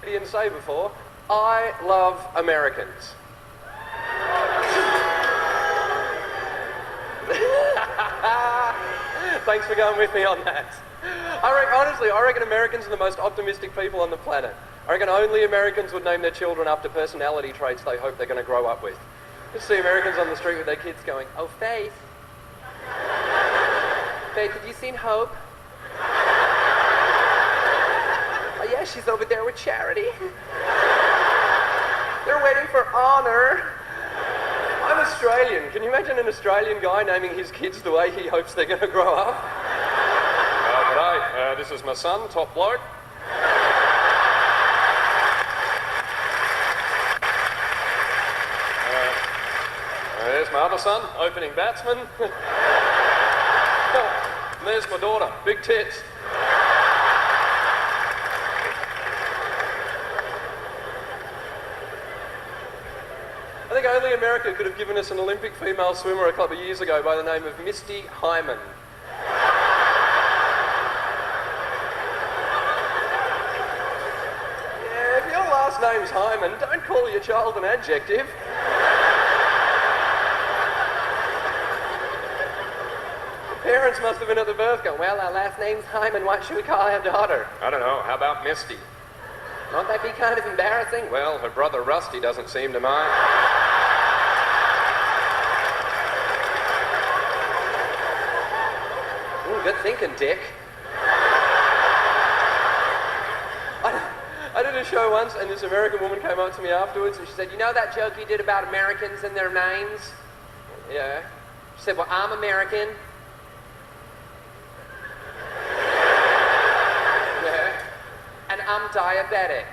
Canadians say before, I love Americans. Thanks for going with me on that. Honestly, I reckon Americans are the most optimistic people on the planet. I reckon only Americans would name their children after personality traits they hope they're going to grow up with. Just see Americans on the street with their kids going, oh, Faith. Faith, have you seen Hope? Oh, yeah, she's over there with Charity. They're waiting for Honor. I'm Australian. Can you imagine an Australian guy naming his kids the way he hopes they're going to grow up? G'day, this is my son, top bloke. There's my other son, opening batsman. And there's my daughter, big tits. I think only America could have given us an Olympic female swimmer a couple of years ago by the name of Misty Hyman. Yeah, if your last name's Hyman, don't call your child an adjective. Parents must have been at the birth going, well, our last name's Hyman, what should we call our daughter? I don't know, how about Misty? Won't that be kind of embarrassing? Well, her brother Rusty doesn't seem to mind. Ooh, good thinking, Dick. I did a show once, and this American woman came up to me afterwards, and she said, you know that joke you did about Americans and their names? Yeah. She said, well, I'm American. And I'm diabetic.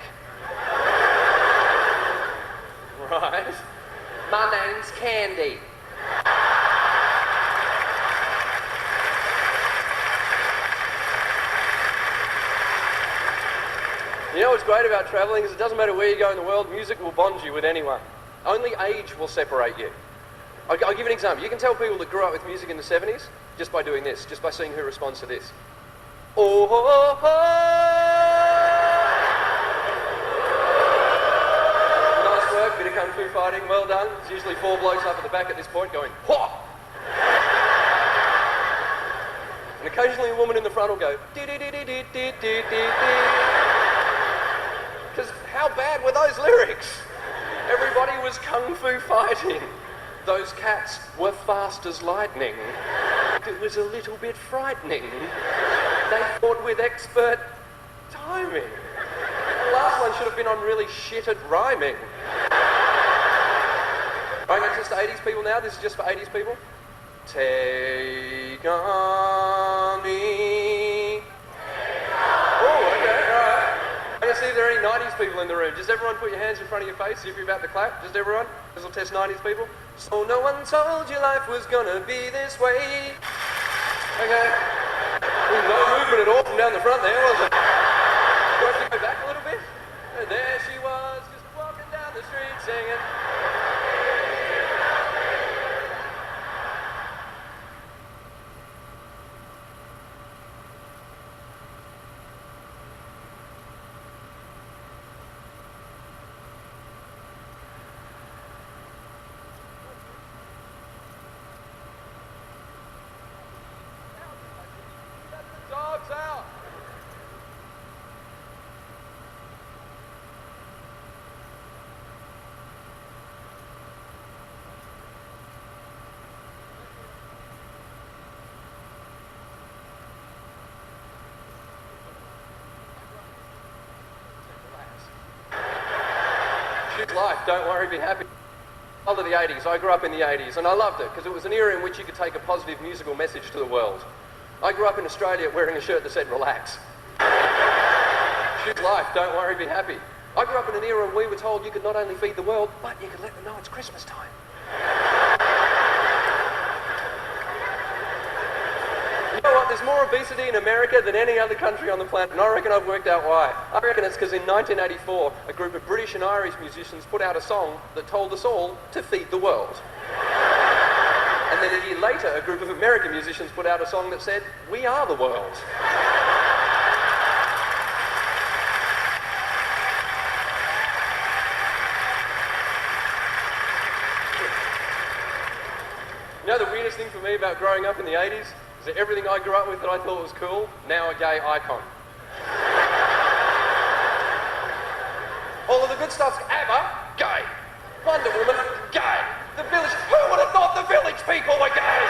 Right. My name's Candy. You know what's great about travelling is it doesn't matter where you go in the world, music will bond you with anyone. Only age will separate you. I'll give you an example. You can tell people that grew up with music in the 70s just by doing this, just by seeing who responds to this. Oh, ho, ho. Nice work, bit of kung fu fighting, well done. There's usually 4 blokes up at the back at this point going, Hwah! And occasionally a woman in the front will go, because how bad were those lyrics? Everybody was kung fu fighting. Those cats were fast as lightning. It was a little bit frightening. They fought with expert timing. The last one should have been on really shit at rhyming. Right, it's just 80s people now. This is just for 80s people. Take on me. Oh, okay, all right. I'm going to see if there are any 90s people in the room. Just everyone put your hands in front of your face, see if you're about to clap. Just everyone. This will test 90s people. So no one told you life was going to be this way. Okay. No movement at all from down the front there, was it? Do I have to go back a little bit? And there she was, just walking down the street singing. Dogs out! Shoot life, don't worry, be happy. Of the 80s, I grew up in the 80s and I loved it because it was an era in which you could take a positive musical message to the world. I grew up in Australia wearing a shirt that said relax. Shoot life, don't worry, be happy. I grew up in an era when we were told you could not only feed the world, but you could let them know it's Christmas time. You know what, there's more obesity in America than any other country on the planet, and I reckon I've worked out why. I reckon it's because in 1984, a group of British and Irish musicians put out a song that told us all to feed the world. And then a year later, a group of American musicians put out a song that said, we are the world. You know the weirdest thing for me about growing up in the 80s is that everything I grew up with that I thought was cool, now a gay icon. All of the good stuff's ABBA, gay. Wonder Woman, gay. The Village, who would have thought the Village people were gay?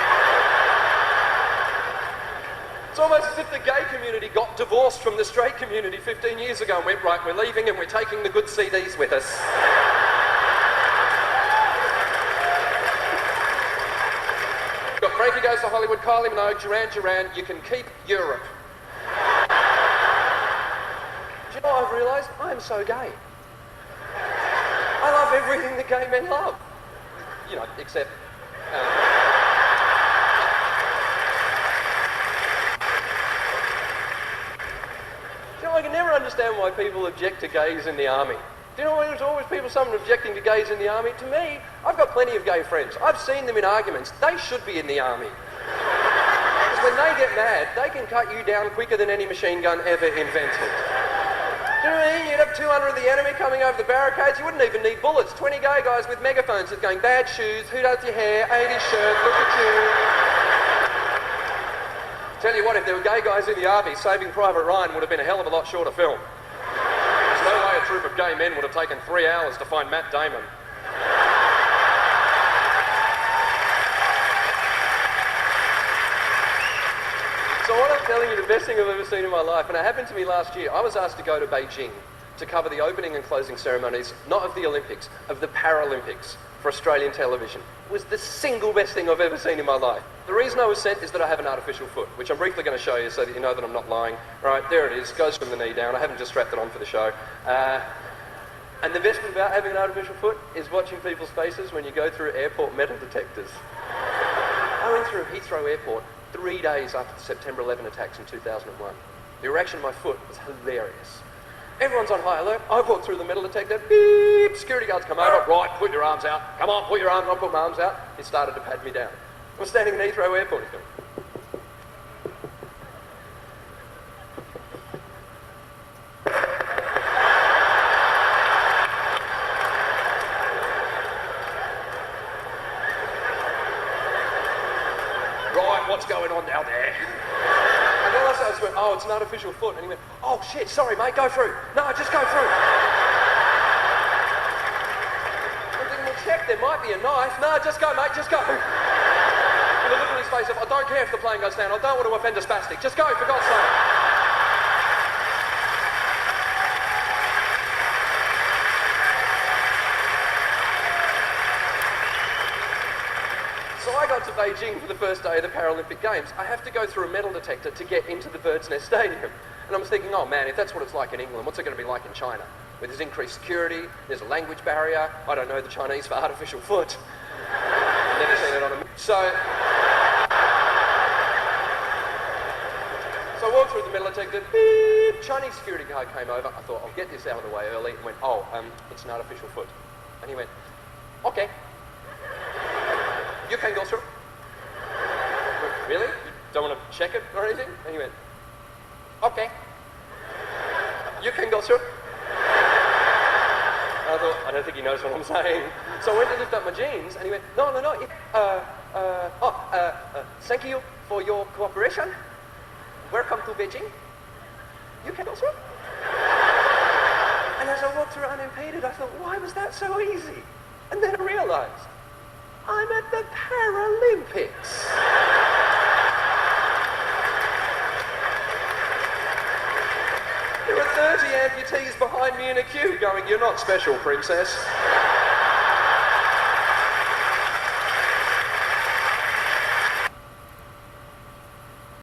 It's almost as if the gay community got divorced from the straight community 15 years ago and went, right, we're leaving and we're taking the good CDs with us. Got Frankie Goes to Hollywood, Kylie Minogue, Duran, you can keep Europe. Do you know what I've realised? I am so gay. I love everything that gay men love. You know, except... You know, I can never understand why people object to gays in the army. Do you know why there's always someone objecting to gays in the army? To me, I've got plenty of gay friends. I've seen them in arguments. They should be in the army. Because when they get mad, they can cut you down quicker than any machine gun ever invented. Do you know what I mean? You'd have 200 of the enemy coming over the barricades. You wouldn't even need bullets. 20 gay guys with megaphones that's going, bad shoes, who does your hair, 80s shirt, look at you. Tell you what, if there were gay guys in the army, Saving Private Ryan would have been a hell of a lot shorter film. There's no way a troop of gay men would have taken 3 hours to find Matt Damon. So what I'm telling you, the best thing I've ever seen in my life, and it happened to me last year, I was asked to go to Beijing to cover the opening and closing ceremonies, not of the Olympics, of the Paralympics for Australian television. It was the single best thing I've ever seen in my life. The reason I was sent is that I have an artificial foot, which I'm briefly going to show you so that you know that I'm not lying. Right, there it is, goes from the knee down. I haven't just strapped it on for the show. And the best bit about having an artificial foot is watching people's faces when you go through airport metal detectors. I went through Heathrow Airport 3 days after the September 11 attacks in 2001. The reaction of my foot was hilarious. Everyone's on high alert. I walked through the metal detector, beep, security guards come over, right, put your arms out. Come on, put your arms on, I put my arms out. He started to pat me down. I was standing in Heathrow Airport, he's going. Right, what's going on down there? And all I just went, oh, it's an artificial foot. And he went, oh shit, sorry mate, go through. No, just go through. I'm thinking, well, check, there might be a knife. No, just go mate, just go. With a look on his face of, I don't care if the plane goes down, I don't want to offend a spastic. Just go, for God's sake. So I got to Beijing for the first day of the Paralympic Games. I have to go through a metal detector to get into the Bird's Nest Stadium. And I was thinking, oh man, if that's what it's like in England, what's it going to be like in China? Where there's increased security, there's a language barrier, I don't know the Chinese for artificial foot. I've never seen it on a... So I walked through the metal detector, beep, Chinese security guard came over. I thought, I'll get this out of the way early, and went, oh, it's an artificial foot. And he went, okay. You can go through. I went, really? You don't want to check it or anything? And he went, okay. You can go through. I thought, I don't think he knows what I'm saying. So I went to lift up my jeans, and he went, no. Thank you for your cooperation. Welcome to Beijing. You can go through. And as I walked through unimpeded, I thought, why was that so easy? And then I realised, I'm at the Paralympics. There are 30 amputees behind me in a queue going, you're not special, princess.